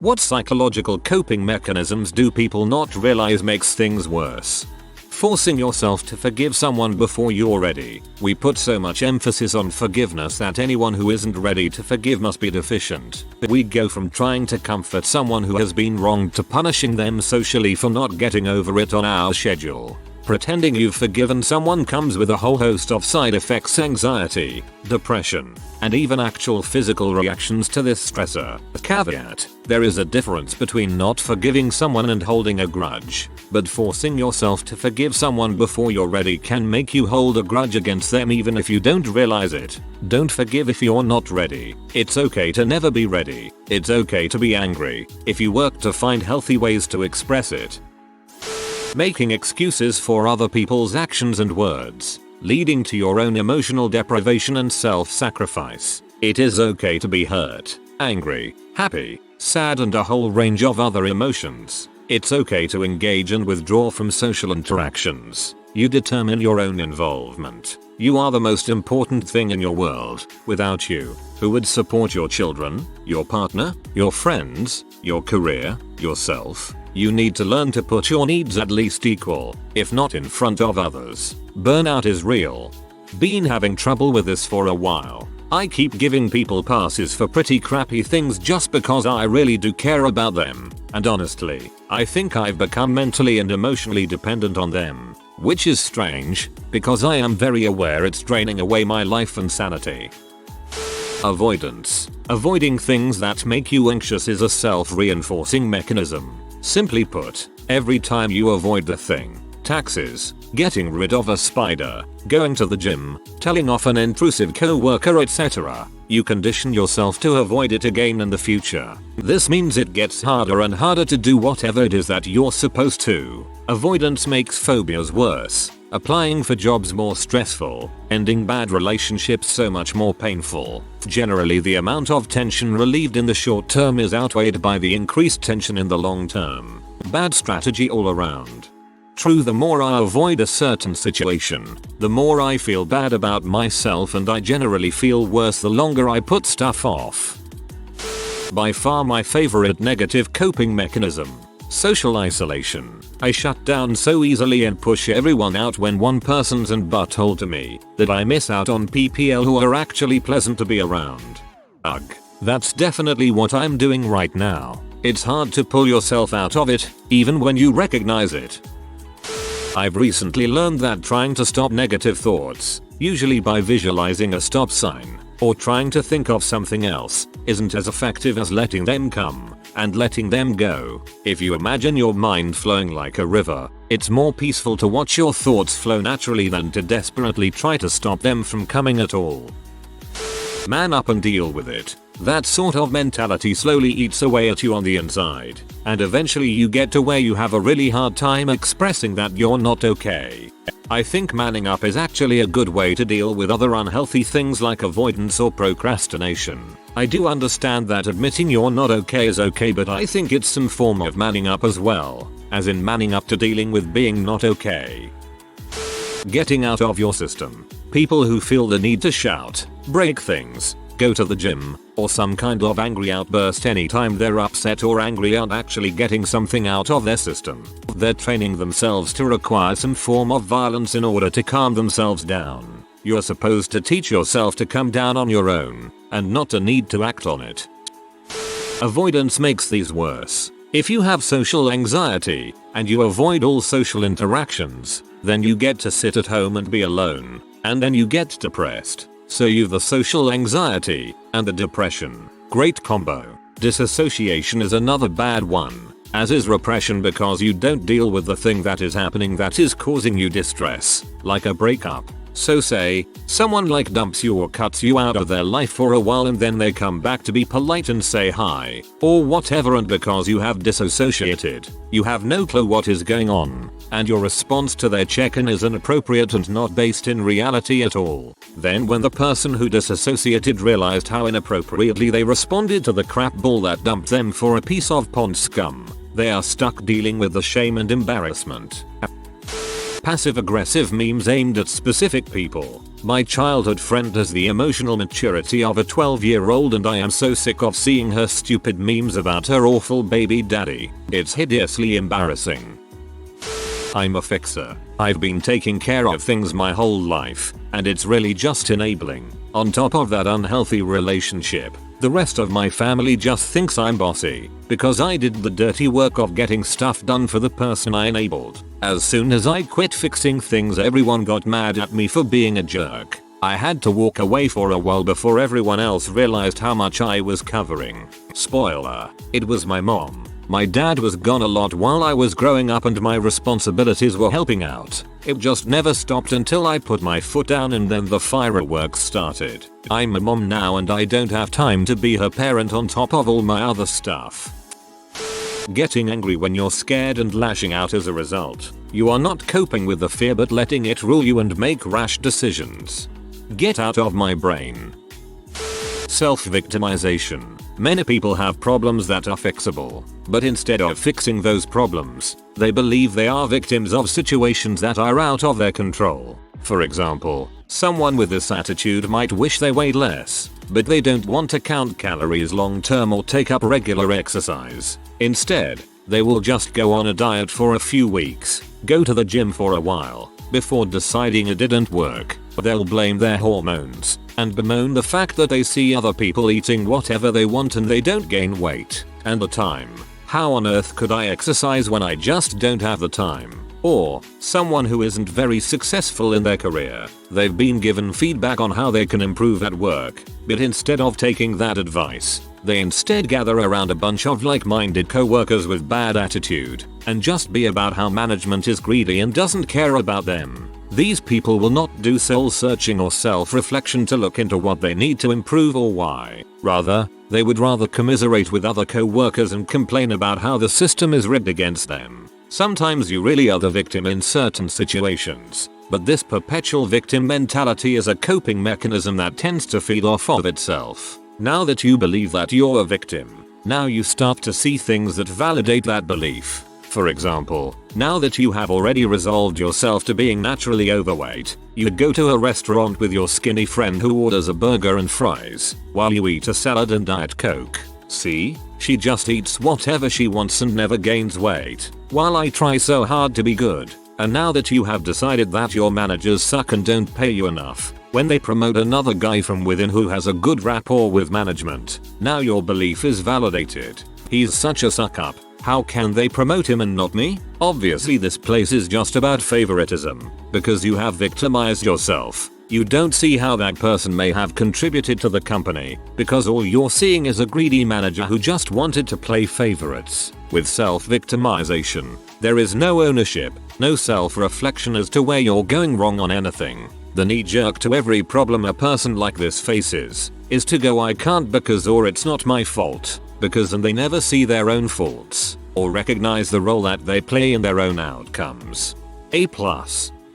What psychological coping mechanisms do people not realize makes things worse? Forcing yourself to forgive someone before you're ready. We put so much emphasis on forgiveness that anyone who isn't ready to forgive must be deficient. We go from trying to comfort someone who has been wronged to punishing them socially for not getting over it on our schedule. Pretending you've forgiven someone comes with a whole host of side effects: anxiety, depression, and even actual physical reactions to this stressor. Caveat: there is a difference between not forgiving someone and holding a grudge, but forcing yourself to forgive someone before you're ready can make you hold a grudge against them even if you don't realize it. Don't forgive if you're not ready. It's okay to never be ready. It's okay to be angry if you work to find healthy ways to express it. Making excuses for other people's actions and words, leading to your own emotional deprivation and self-sacrifice. It is okay to be hurt, angry, happy, sad, and a whole range of other emotions. It's okay to engage and withdraw from social interactions. You determine your own involvement. You are the most important thing in your world. Without you, who would support your children, your partner, your friends, your career, yourself? You need to learn to put your needs at least equal, if not in front of others. Burnout is real. Been having trouble with this for a while. I keep giving people passes for pretty crappy things just because I really do care about them, and honestly, I think I've become mentally and emotionally dependent on them. Which is strange, because I am very aware it's draining away my life and sanity. Avoidance. Avoiding things that make you anxious is a self-reinforcing mechanism. Simply put, every time you avoid the thing, taxes, getting rid of a spider, going to the gym, telling off an intrusive coworker, etc., you condition yourself to avoid it again in the future. This means it gets harder and harder to do whatever it is that you're supposed to. Avoidance makes phobias worse, applying for jobs more stressful, ending bad relationships so much more painful. Generally, the amount of tension relieved in the short term is outweighed by the increased tension in the long term. Bad strategy all around. True, the more I avoid a certain situation, the more I feel bad about myself, and I generally feel worse the longer I put stuff off. By far my favorite negative coping mechanism: social isolation. I shut down so easily and push everyone out when one person's an butthole to me that I miss out on people who are actually pleasant to be around. Ugh. That's definitely what I'm doing right now. It's hard to pull yourself out of it, even when you recognize it. I've recently learned that trying to stop negative thoughts, usually by visualizing a stop sign, or trying to think of something else, isn't as effective as letting them come and letting them go. If you imagine your mind flowing like a river, it's more peaceful to watch your thoughts flow naturally than to desperately try to stop them from coming at all. Man up and deal with it. That sort of mentality slowly eats away at you on the inside, and eventually you get to where you have a really hard time expressing that you're not okay. I think manning up is actually a good way to deal with other unhealthy things like avoidance or procrastination. I do understand that admitting you're not okay is okay, but I think it's some form of manning up as well, as in manning up to dealing with being not okay. Getting out of your system. People who feel the need to shout, break things, go to the gym, or some kind of angry outburst anytime they're upset or angry aren't actually getting something out of their system. They're training themselves to require some form of violence in order to calm themselves down. You're supposed to teach yourself to come down on your own, and not to need to act on it. Avoidance makes these worse. If you have social anxiety, and you avoid all social interactions, then you get to sit at home and be alone, and then you get depressed. So you've the social anxiety and the depression. Great combo. Disassociation is another bad one, as is repression, because you don't deal with the thing that is happening that is causing you distress, like a breakup. So say, someone like dumps you or cuts you out of their life for a while, and then they come back to be polite and say hi, or whatever, and because you have disassociated, you have no clue what is going on, and your response to their check-in is inappropriate and not based in reality at all. Then when the person who disassociated realized how inappropriately they responded to the crap ball that dumped them for a piece of pond scum, they are stuck dealing with the shame and embarrassment. Passive-aggressive memes aimed at specific people. My childhood friend has the emotional maturity of a 12-year-old and I am so sick of seeing her stupid memes about her awful baby daddy. It's hideously embarrassing. I'm a fixer. I've been taking care of things my whole life, and it's really just enabling. On top of that unhealthy relationship, the rest of my family just thinks I'm bossy, because I did the dirty work of getting stuff done for the person I enabled. As soon as I quit fixing things, everyone got mad at me for being a jerk. I had to walk away for a while before everyone else realized how much I was covering. Spoiler, it was my mom. My dad was gone a lot while I was growing up and my responsibilities were helping out. It just never stopped until I put my foot down and then the fireworks started. I'm a mom now and I don't have time to be her parent on top of all my other stuff. Getting angry when you're scared and lashing out as a result. You are not coping with the fear but letting it rule you and make rash decisions. Get out of my brain. Self-victimization. Many people have problems that are fixable, but instead of fixing those problems, they believe they are victims of situations that are out of their control. For example, someone with this attitude might wish they weighed less, but they don't want to count calories long term or take up regular exercise. Instead, they will just go on a diet for a few weeks, go to the gym for a while, before deciding it didn't work. They'll blame their hormones and bemoan the fact that they see other people eating whatever they want and they don't gain weight and the time. How on earth could I exercise when I just don't have the time? Or, someone who isn't very successful in their career. They've been given feedback on how they can improve at work, but instead of taking that advice, they instead gather around a bunch of like-minded co-workers with bad attitude and just be about how management is greedy and doesn't care about them. These people will not do soul-searching or self-reflection to look into what they need to improve or why. Rather, they would rather commiserate with other co-workers and complain about how the system is rigged against them. Sometimes you really are the victim in certain situations, but this perpetual victim mentality is a coping mechanism that tends to feed off of itself. Now that you believe that you're a victim, now you start to see things that validate that belief. For example, now that you have already resolved yourself to being naturally overweight, you'd go to a restaurant with your skinny friend who orders a burger and fries, while you eat a salad and Diet Coke. See? She just eats whatever she wants and never gains weight, while I try so hard to be good. And now that you have decided that your managers suck and don't pay you enough, when they promote another guy from within who has a good rapport with management, now your belief is validated. He's such a suck up. How can they promote him and not me? Obviously this place is just about favoritism, because you have victimized yourself. You don't see how that person may have contributed to the company, because all you're seeing is a greedy manager who just wanted to play favorites. With self-victimization, there is no ownership, no self-reflection as to where you're going wrong on anything. The knee-jerk to every problem a person like this faces is to go I can't because or it's not my fault. Because and they never see their own faults or recognize the role that they play in their own outcomes. A+.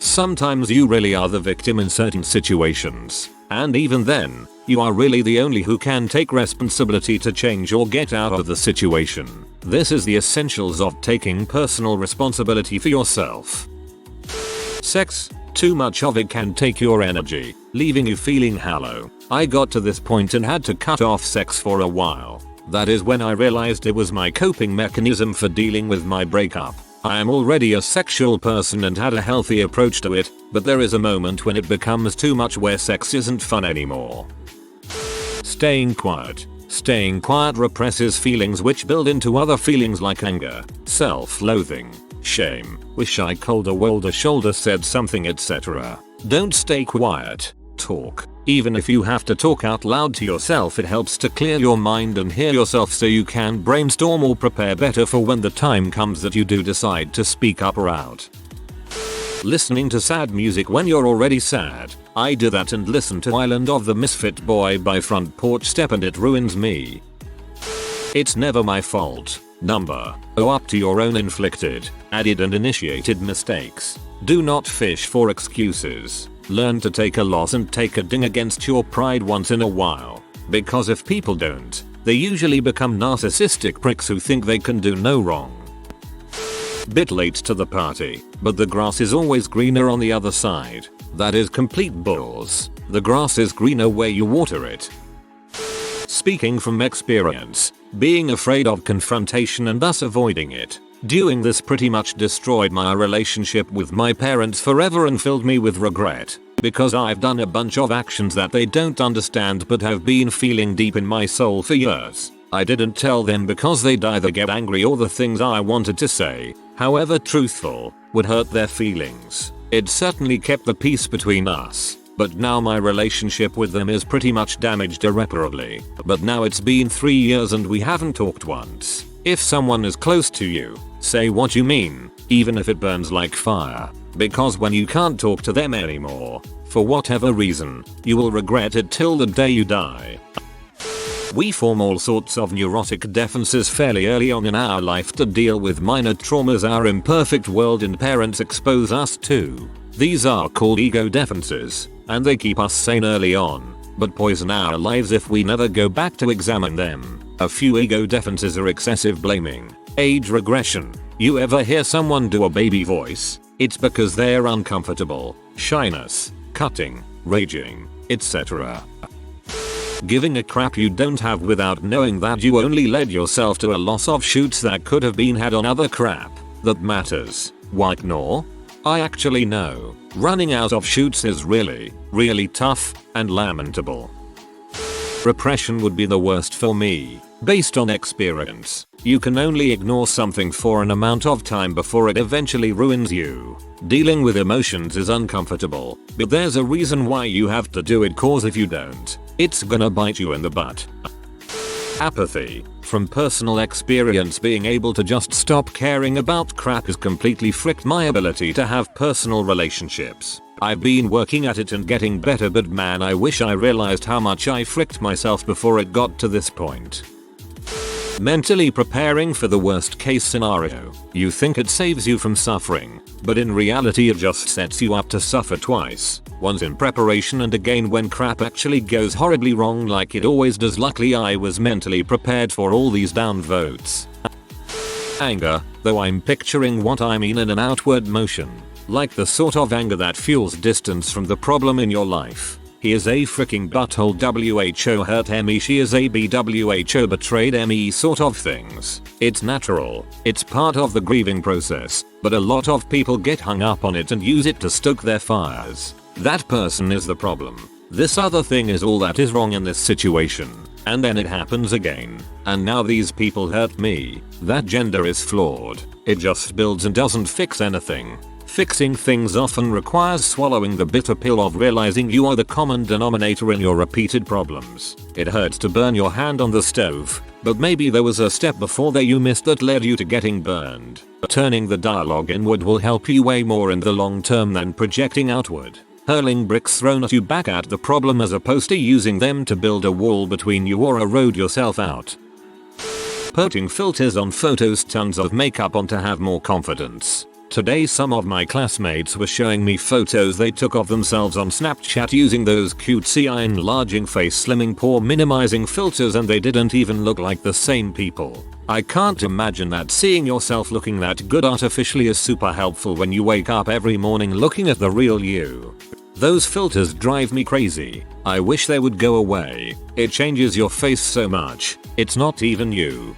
Sometimes you really are the victim in certain situations, and even then, you are really the only who can take responsibility to change or get out of the situation. This is the essentials of taking personal responsibility for yourself. Sex. Too much of it can take your energy, leaving you feeling hollow. I got to this point and had to cut off sex for a while. That is when I realized it was my coping mechanism for dealing with my breakup. I am already a sexual person and had a healthy approach to it, but there is a moment when it becomes too much where sex isn't fun anymore. Staying quiet. Staying quiet represses feelings which build into other feelings like anger, self-loathing, shame, wish I could have rolled a shoulder said something etc. Don't stay quiet. Talk. Even if you have to talk out loud to yourself, it helps to clear your mind and hear yourself so you can brainstorm or prepare better for when the time comes that you do decide to speak up or out. Listening to sad music when you're already sad. I do that and listen to Island of the Misfit Boy by Front Porch Step and it ruins me. It's never my fault. Number. Own up to your own inflicted, added and initiated mistakes. Do not fish for excuses. Learn to take a loss and take a ding against your pride once in a while. Because if people don't, they usually become narcissistic pricks who think they can do no wrong. Bit late to the party, but the grass is always greener on the other side. That is complete balls. The grass is greener where you water it. Speaking from experience, being afraid of confrontation and thus avoiding it, doing this pretty much destroyed my relationship with my parents forever and filled me with regret, because I've done a bunch of actions that they don't understand but have been feeling deep in my soul for years. I didn't tell them because they'd either get angry or the things I wanted to say, however truthful, would hurt their feelings. It certainly kept the peace between us, but now my relationship with them is pretty much damaged irreparably. But now it's been 3 years and we haven't talked once. If someone is close to you, say what you mean, even if it burns like fire. Because when you can't talk to them anymore, for whatever reason, you will regret it till the day you die. We form all sorts of neurotic defenses fairly early on in our life to deal with minor traumas our imperfect world and parents expose us to. These are called ego defenses, and they keep us sane early on, but poison our lives if we never go back to examine them. A few ego defenses are excessive blaming, age regression. You ever hear someone do a baby voice? It's because they're uncomfortable, shyness, cutting, raging, etc. Giving a crap you don't have without knowing that you only led yourself to a loss of shoots that could have been had on other crap that matters. Why ignore? I actually know. Running out of shoots is really, really tough and lamentable. Repression would be the worst for me. Based on experience, you can only ignore something for an amount of time before it eventually ruins you. Dealing with emotions is uncomfortable, but there's a reason why you have to do it, cause if you don't, it's gonna bite you in the butt. Apathy. From personal experience, being able to just stop caring about crap has completely fricked my ability to have personal relationships. I've been working at it and getting better, but man, I wish I realized how much I fricked myself before it got to this point. Mentally preparing for the worst case scenario. You think it saves you from suffering, but in reality it just sets you up to suffer twice. Once in preparation and again when crap actually goes horribly wrong like it always does. Luckily I was mentally prepared for all these downvotes. Anger, though I'm picturing what I mean in an outward motion. Like the sort of anger that fuels distance from the problem in your life. He is a freaking butthole, WHO hurt me, she is a BWHO betrayed me sort of things. It's natural, it's part of the grieving process, but a lot of people get hung up on it and use it to stoke their fires. That person is the problem. This other thing is all that is wrong in this situation. And then it happens again. And now these people hurt me. That gender is flawed. It just builds and doesn't fix anything. Fixing things often requires swallowing the bitter pill of realizing you are the common denominator in your repeated problems. It hurts to burn your hand on the stove, but maybe there was a step before there you missed that led you to getting burned. Turning the dialogue inward will help you way more in the long term than projecting outward. Hurling bricks thrown at you back at the problem as opposed to using them to build a wall between you or erode yourself out. Putting filters on photos, tons of makeup on to have more confidence. Today some of my classmates were showing me photos they took of themselves on Snapchat using those cutesy eye enlarging, face slimming, pore minimizing filters, and they didn't even look like the same people. I can't imagine that seeing yourself looking that good artificially is super helpful when you wake up every morning looking at the real you. Those filters drive me crazy. I wish they would go away. It changes your face so much. It's not even you.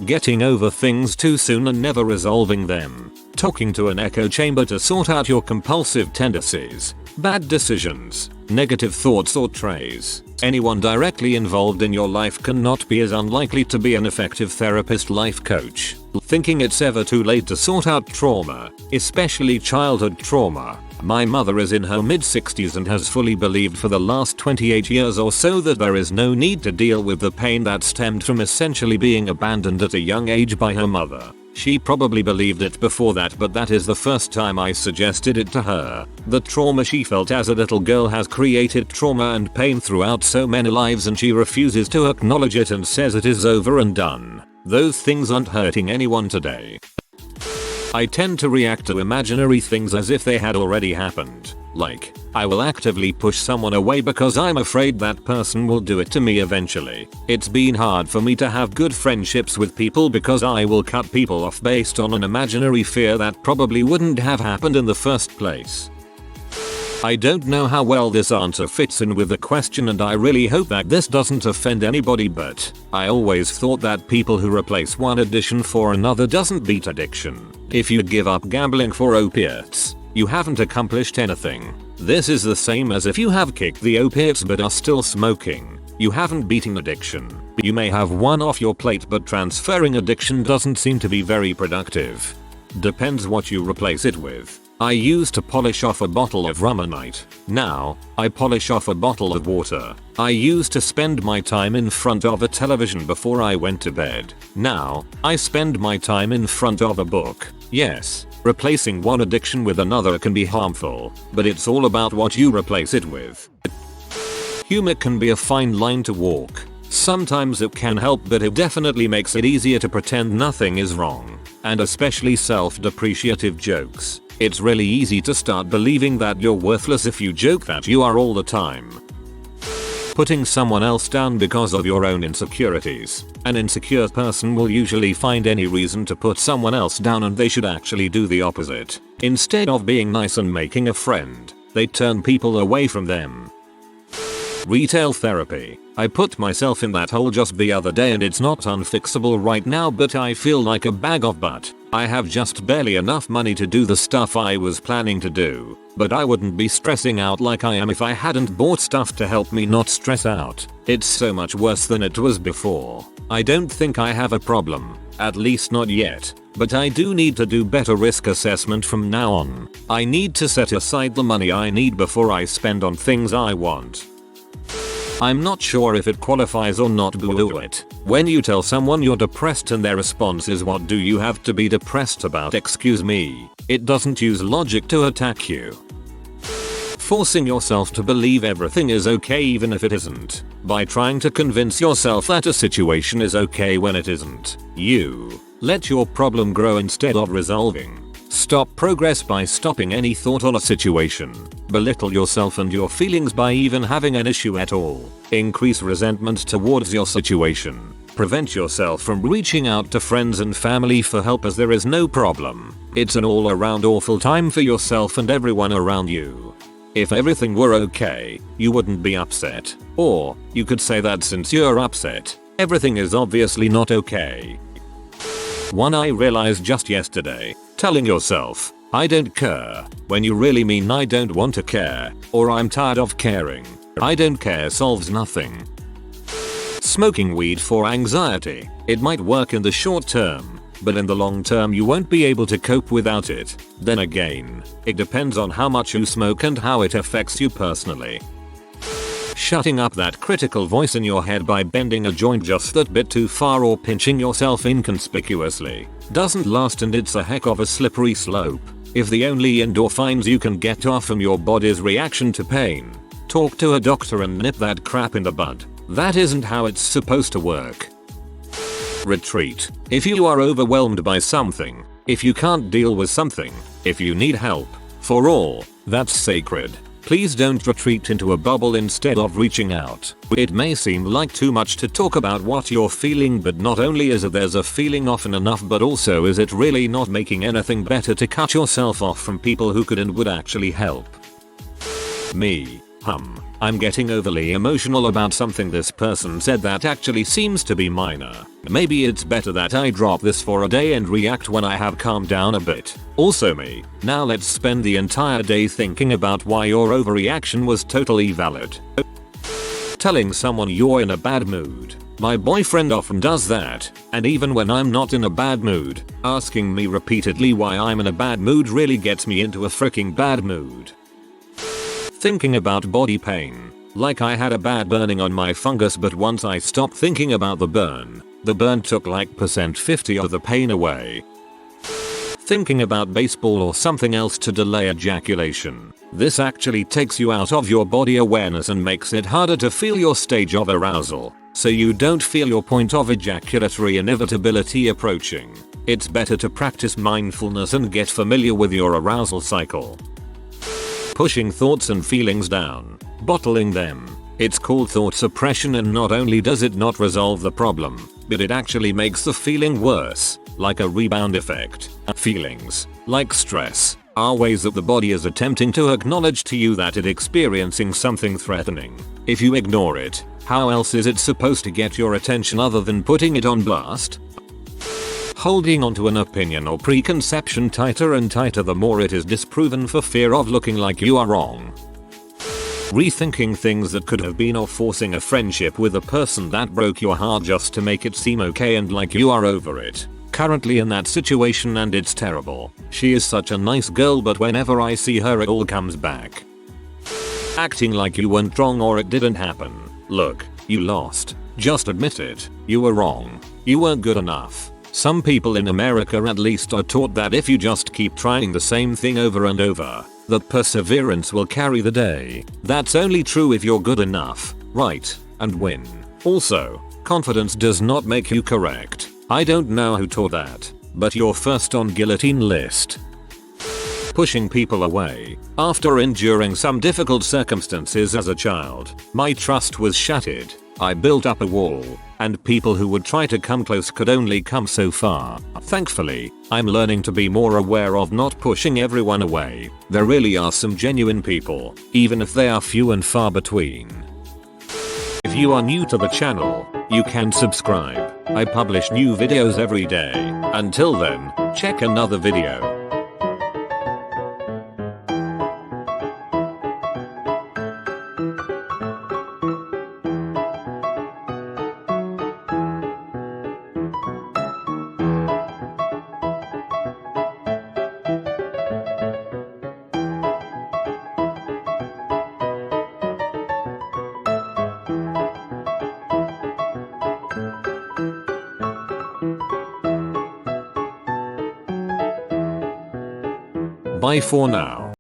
Getting over things too soon and never resolving them. Talking to an echo chamber to sort out your compulsive tendencies, bad decisions, negative thoughts or traits. Anyone directly involved in your life cannot be as unlikely to be an effective therapist, life coach. Thinking it's ever too late to sort out trauma, especially childhood trauma. My mother is in her mid-60s and has fully believed for the last 28 years or so that there is no need to deal with the pain that stemmed from essentially being abandoned at a young age by her mother. She probably believed it before that, but that is the first time I suggested it to her. The trauma she felt as a little girl has created trauma and pain throughout so many lives, and she refuses to acknowledge it and says it is over and done. Those things aren't hurting anyone today. I tend to react to imaginary things as if they had already happened. Like, I will actively push someone away because I'm afraid that person will do it to me eventually. It's been hard for me to have good friendships with people because I will cut people off based on an imaginary fear that probably wouldn't have happened in the first place. I don't know how well this answer fits in with the question, and I really hope that this doesn't offend anybody, but I always thought that people who replace one addiction for another doesn't beat addiction. If you give up gambling for opiates, you haven't accomplished anything. This is the same as if you have kicked the opiates but are still smoking. You haven't beaten addiction. You may have one off your plate, but transferring addiction doesn't seem to be very productive. Depends what you replace it with. I used to polish off a bottle of rum a night. Now, I polish off a bottle of water. I used to spend my time in front of a television before I went to bed. Now, I spend my time in front of a book. Yes, replacing one addiction with another can be harmful, but it's all about what you replace it with. Humor can be a fine line to walk. Sometimes it can help, but it definitely makes it easier to pretend nothing is wrong. And especially self-depreciative jokes. It's really easy to start believing that you're worthless if you joke that you are all the time. Putting someone else down because of your own insecurities. An insecure person will usually find any reason to put someone else down, and they should actually do the opposite. Instead of being nice and making a friend, they turn people away from them. Retail therapy. I put myself in that hole just the other day, and it's not unfixable right now, but I feel like a bag of butt. I have just barely enough money to do the stuff I was planning to do, but I wouldn't be stressing out like I am if I hadn't bought stuff to help me not stress out. It's so much worse than it was before. I don't think I have a problem, at least not yet, but I do need to do better risk assessment from now on. I need to set aside the money I need before I spend on things I want. I'm not sure if it qualifies or not, but do it. When you tell someone you're depressed and their response is, "What do you have to be depressed about? Excuse me," it doesn't use logic to attack you. Forcing yourself to believe everything is okay even if it isn't. By trying to convince yourself that a situation is okay when it isn't, you let your problem grow instead of resolving. Stop progress by stopping any thought on a situation. Belittle yourself and your feelings by even having an issue at all. Increase resentment towards your situation. Prevent yourself from reaching out to friends and family for help, as there is no problem. It's an all-around awful time for yourself and everyone around you. If everything were okay, you wouldn't be upset. Or, you could say that since you're upset, everything is obviously not okay. One I realized just yesterday. Telling yourself, "I don't care," when you really mean "I don't want to care," or "I'm tired of caring." "I don't care" solves nothing. Smoking weed for anxiety. It might work in the short term, but in the long term you won't be able to cope without it. Then again, it depends on how much you smoke and how it affects you personally. Shutting up that critical voice in your head by bending a joint just that bit too far or pinching yourself inconspicuously doesn't last, and it's a heck of a slippery slope. If the only endorphins you can get are from your body's reaction to pain, talk to a doctor and nip that crap in the bud. That isn't how it's supposed to work. Retreat. If you are overwhelmed by something, if you can't deal with something, if you need help, for all that's sacred, please don't retreat into a bubble instead of reaching out. It may seem like too much to talk about what you're feeling, but not only is it there's a feeling often enough, but also is it really not making anything better to cut yourself off from people who could and would actually help. I'm getting overly emotional about something this person said that actually seems to be minor. Maybe it's better that I drop this for a day and react when I have calmed down a bit. Also me. Now let's spend the entire day thinking about why your overreaction was totally valid. Telling someone you're in a bad mood. My boyfriend often does that, and even when I'm not in a bad mood, asking me repeatedly why I'm in a bad mood really gets me into a freaking bad mood. Thinking about body pain. Like I had a bad burning on my fungus, but once I stopped thinking about the burn took like %50 of the pain away. Thinking about baseball or something else to delay ejaculation. This actually takes you out of your body awareness and makes it harder to feel your stage of arousal, so you don't feel your point of ejaculatory inevitability approaching. It's better to practice mindfulness and get familiar with your arousal cycle. Pushing thoughts and feelings down. Bottling them. It's called thought suppression, and not only does it not resolve the problem, but it actually makes the feeling worse. like a rebound effect. Feelings, like stress, are ways that the body is attempting to acknowledge to you that it's experiencing something threatening. If you ignore it, how else is it supposed to get your attention other than putting it on blast? Holding onto an opinion or preconception tighter and tighter the more it is disproven for fear of looking like you are wrong. Rethinking things that could have been, or forcing a friendship with a person that broke your heart just to make it seem okay and like you are over it. Currently in that situation and it's terrible. She is such a nice girl, but whenever I see her it all comes back. Acting like you weren't wrong or it didn't happen. Look, you lost. Just admit it. You were wrong. You weren't good enough. Some people in America at least are taught that if you just keep trying the same thing over and over, that perseverance will carry the day. That's only true if you're good enough, right, and win. Also, confidence does not make you correct. I don't know who taught that, but you're first on guillotine list. Pushing people away. After enduring some difficult circumstances as a child, my trust was shattered. I built up a wall, and people who would try to come close could only come so far. Thankfully, I'm learning to be more aware of not pushing everyone away. There really are some genuine people, even if they are few and far between. If you are new to the channel, you can subscribe. I publish new videos every day. Until then, check another video. Bye for now.